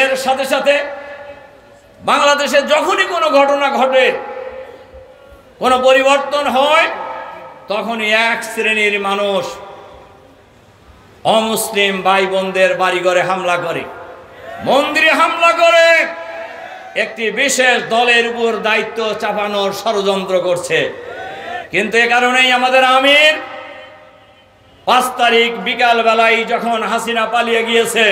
এর সাথে সাথে বাংলাদেশে যখনই কোনো ঘটনা ঘটে, কোনো পরিবর্তন হয়, তখনই এক শ্রেণীর মানুষ অমুসলিম ভাই বোনদের বাড়িঘরে হামলা করে, মন্দিরে হামলা করে, একটি বিশেষ দলের উপর দায়িত্ব চাপানোর ষড়যন্ত্র করছে। কিন্তু এ কারণেই আমাদের আমির 5 তারিখ বিকাল বেলায় যখন হাসিনা পালিয়ে গিয়েছে,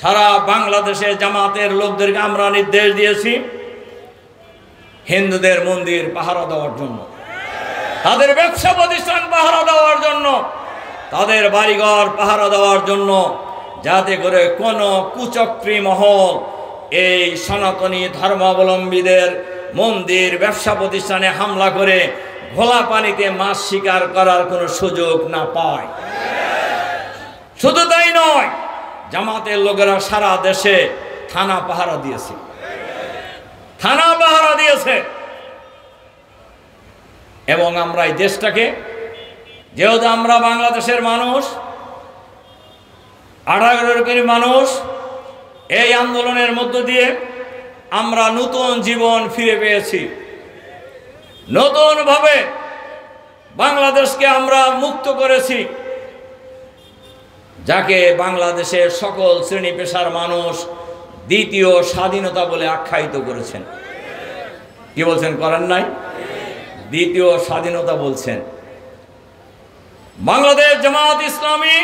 সারা বাংলাদেশে জামাতের লোকদেরকে আমরা নির্দেশ দিয়েছি হিন্দুদের মন্দির পাহারা দেওয়ার জন্য, তাদের ব্যবসা প্রতিষ্ঠান পাহারা দেওয়ার জন্য, তাদের বাড়িঘর পাহারা দেওয়ার জন্য, যাতে করে কোনো কুচক্রী মহল এই সনাতনী ধর্মাবলম্বীদের মন্দির ব্যবসা প্রতিষ্ঠানে হামলা করে ঘোলা পানিতে মাছ শিকার করার কোনো সুযোগ না পায়। শুধু তাই নয়, জামাতের লোকেরা সারা দেশে থানা পাহারা দিয়েছে, থানা পাহারা দিয়েছে। এবং আমরা এই দেশটাকে, যেহেতু আমরা বাংলাদেশের মানুষ, 18 কোটি মানুষ, এই আন্দোলনের মধ্য দিয়ে আমরা নতুন জীবন ফিরে পেয়েছি। নতুনভাবে বাংলাদেশকে আমরা মুক্ত করেছি, যাকে বাংলাদেশের সকল শ্রেণী পেশার মানুষ দ্বিতীয় স্বাধীনতা বলে আখ্যায়িত করেছেন। কি বলছেন, করেন নাই? দ্বিতীয় স্বাধীনতা বলছেন। বাংলাদেশ জামাত ইসলামী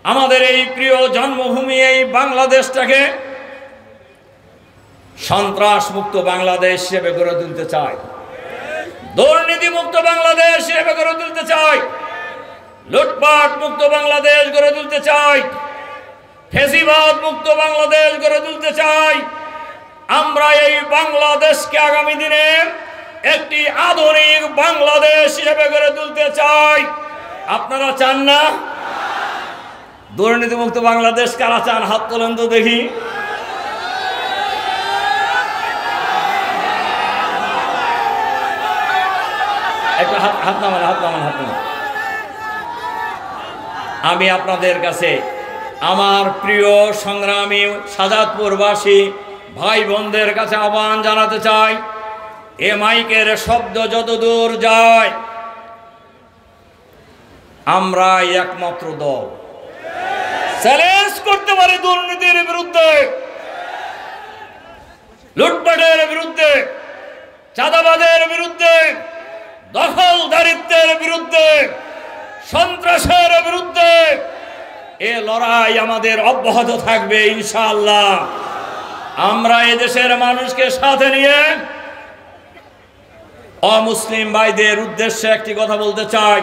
আমাদের এই প্রিয় জন্মভূমি এই বাংলাদেশটাকে সন্ত্রাস মুক্ত বাংলাদেশ হিসেবে গড়ে তুলতে চায়, দুর্নীতি মুক্ত বাংলাদেশ হিসেবে গড়ে তুলতে চায়, লুটপাট মুক্ত বাংলাদেশ গড়ে তুলতে চায়, ফ্যাসিবাদ মুক্ত বাংলাদেশ গড়ে তুলতে চাই। আমরা এই বাংলাদেশকে আগামী দিনে একটি আধুনিক বাংলাদেশ হিসেবে গড়ে তুলতে চাই। আপনারা চান না? দুর্নীতি মুক্ত বাংলাদেশ কারা চান? হাত তোলেন তো দেখি। একটা হাত নামান, হাত নামান, হাত নামান। আমি আপনাদের কাছে আমার প্রিয় সংগ্রামী শাহজাদপুরবাসী ভাই বোনদের কাছে আহ্বান জানাতে চাই, এ মাইকের শব্দ যতদূর যায়, আমরা একমাত্র দল চ্যালেঞ্জ করতে পারি দুর্নীতির বিরুদ্ধে, লুটপাটের বিরুদ্ধে, চাঁদাবাজের বিরুদ্ধে, দখলদারিত্বের বিরুদ্ধে, সন্ত্রাসের বিরুদ্ধে। এ লড়াই আমাদের অব্যাহত থাকবে ইনশাআল্লাহ। আমরা এদেশের মানুষকে সাথে নিয়ে অমুসলিম ভাইদের উদ্দেশ্যে একটি কথা বলতে চাই।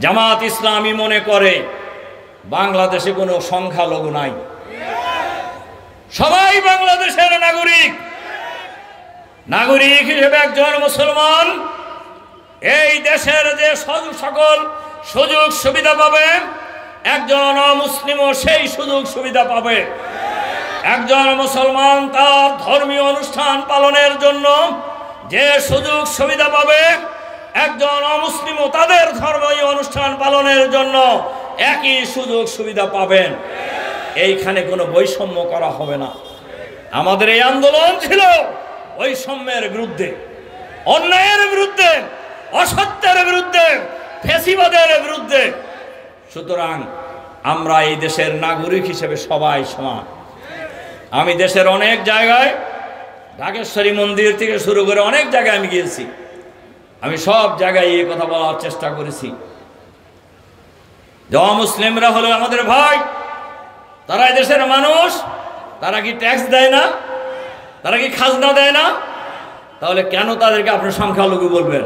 জামাত ইসলামী মনে করে বাংলাদেশে কোনো সংখ্যালঘু নাই, সবাই বাংলাদেশের নাগরিক। নাগরিক হিসেবে একজন মুসলমান এই দেশের যে সকল সুযোগ সুবিধা পাবে, একজন অমুসলিমও সেই সুযোগ সুবিধা পাবে। একজন মুসলমান তার ধর্মীয় অনুষ্ঠান পালনের জন্য যে সুযোগ সুবিধা পাবে, একজন অমুসলিমও তাদের ধর্মীয় অনুষ্ঠান পালনের জন্য একই সুযোগ সুবিধা পাবেন। এইখানে কোনো বৈষম্য করা হবে না। আমাদের এই আন্দোলন ছিল বৈষম্যের বিরুদ্ধে, অন্যায়ের বিরুদ্ধে, অসত্যের বিরুদ্ধে, ফ্যাসিবাদের বিরুদ্ধে। সুতরাং আমরা এই দেশের নাগরিক হিসেবে সবাই সমান। আমি দেশের অনেক জায়গায়, ঢাকেশ্বরী মন্দির থেকে শুরু করে অনেক জায়গায় আমি গিয়েছি, আমি সব জায়গায় এই কথা বলার চেষ্টা করেছি যে অমুসলিমরা হলো আমাদের ভাই, তারা এই দেশের মানুষ, তারা কি ট্যাক্স দেয় না? তারা কি খাজনা দেয় না? তাহলে কেন তাদেরকে আপনি সংখ্যালঘু বলবেন?